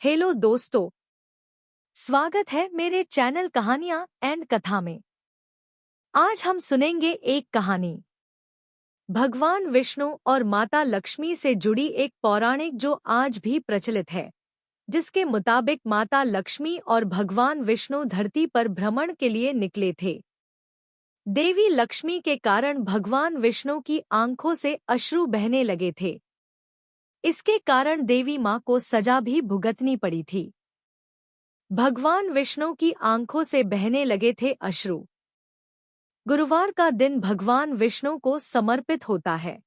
Hello दोस्तों, स्वागत है मेरे चैनल कहानियां एंड कथा में। आज हम सुनेंगे एक कहानी भगवान विष्णु और माता लक्ष्मी से जुड़ी एक पौराणिक जो आज भी प्रचलित है, जिसके मुताबिक माता लक्ष्मी और भगवान विष्णु धरती पर भ्रमण के लिए निकले थे। देवी लक्ष्मी के कारण भगवान विष्णु की आंखों से अश्रु बहने लगे थे। इसके कारण देवी मां को सजा भी भुगतनी पड़ी थी। भगवान विष्णु की आंखों से बहने लगे थे अश्रु। गुरुवार का दिन भगवान विष्णु को समर्पित होता है।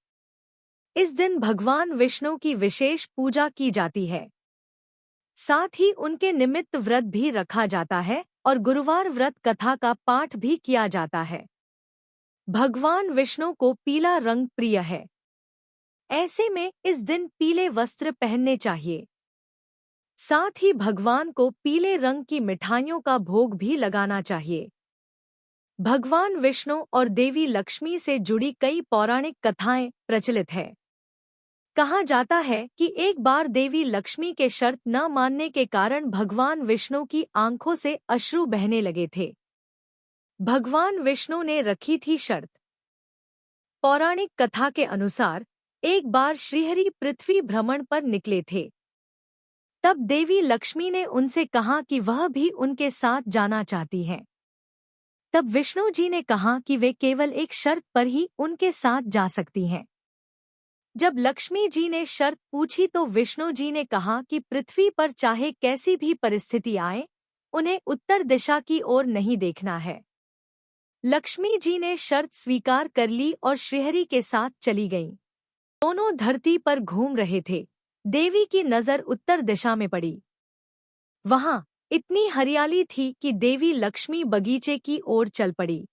इस दिन भगवान विष्णु की विशेष पूजा की जाती है। साथ ही उनके निमित्त व्रत भी रखा जाता है और गुरुवार व्रत कथा का पाठ भी किया जाता है। भगवान विष्णु को पीला रंग प्रिय है। ऐसे में इस दिन पीले वस्त्र पहनने चाहिए। साथ ही भगवान को पीले रंग की मिठाइयों का भोग भी लगाना चाहिए। भगवान विष्णु और देवी लक्ष्मी से जुड़ी कई पौराणिक कथाएं प्रचलित है। कहा जाता है कि एक बार देवी लक्ष्मी के शर्त न मानने के कारण भगवान विष्णु की आंखों से अश्रु बहने लगे थे। भगवान विष्णु ने रखी थी शर्त। पौराणिक कथा के अनुसार एक बार श्रीहरि पृथ्वी भ्रमण पर निकले थे। तब देवी लक्ष्मी ने उनसे कहा कि वह भी उनके साथ जाना चाहती हैं। तब विष्णु जी ने कहा कि वे केवल एक शर्त पर ही उनके साथ जा सकती हैं। जब लक्ष्मी जी ने शर्त पूछी तो विष्णु जी ने कहा कि पृथ्वी पर चाहे कैसी भी परिस्थिति आए, उन्हें उत्तर दिशा की ओर नहीं देखना है। लक्ष्मी जी ने शर्त स्वीकार कर ली और श्रीहरि के साथ चली गईं। दोनों धरती पर घूम रहे थे। देवी की नजर उत्तर दिशा में पड़ी। वहां इतनी हरियाली थी कि देवी लक्ष्मी बगीचे की ओर चल पड़ी।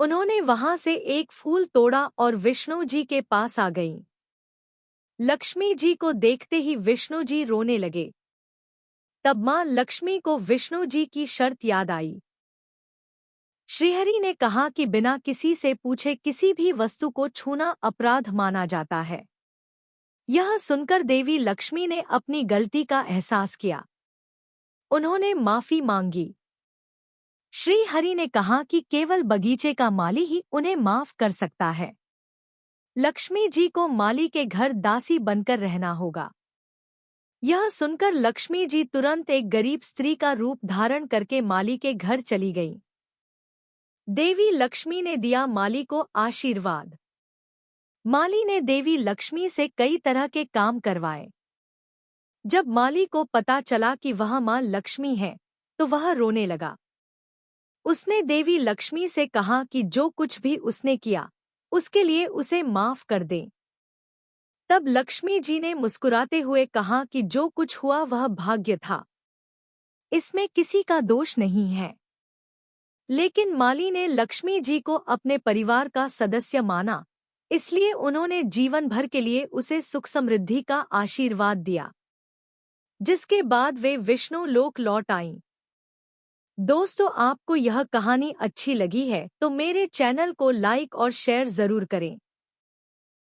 उन्होंने वहां से एक फूल तोड़ा और विष्णु जी के पास आ गईं। लक्ष्मी जी को देखते ही विष्णु जी रोने लगे। तब मां लक्ष्मी को विष्णु जी की शर्त याद आई। श्रीहरि ने कहा कि बिना किसी से पूछे किसी भी वस्तु को छूना अपराध माना जाता है। यह सुनकर देवी लक्ष्मी ने अपनी गलती का एहसास किया। उन्होंने माफी मांगी। श्री हरि ने कहा कि केवल बगीचे का माली ही उन्हें माफ कर सकता है। लक्ष्मी जी को माली के घर दासी बनकर रहना होगा। यह सुनकर लक्ष्मी जी तुरंत एक गरीब स्त्री का रूप धारण करके माली के घर चली गईं। देवी लक्ष्मी ने दिया माली को आशीर्वाद। माली ने देवी लक्ष्मी से कई तरह के काम करवाए। जब माली को पता चला कि वह मां लक्ष्मी है, तो वह रोने लगा। उसने देवी लक्ष्मी से कहा कि जो कुछ भी उसने किया, उसके लिए उसे माफ कर दें। तब लक्ष्मी जी ने मुस्कुराते हुए कहा कि जो कुछ हुआ वह भाग्य था। इसमें किसी का दोष नहीं है। लेकिन माली ने लक्ष्मी जी को अपने परिवार का सदस्य माना, इसलिए उन्होंने जीवन भर के लिए उसे सुख समृद्धि का आशीर्वाद दिया, जिसके बाद वे विष्णु लोक लौट आईं। दोस्तों, आपको यह कहानी अच्छी लगी है तो मेरे चैनल को लाइक और शेयर जरूर करें।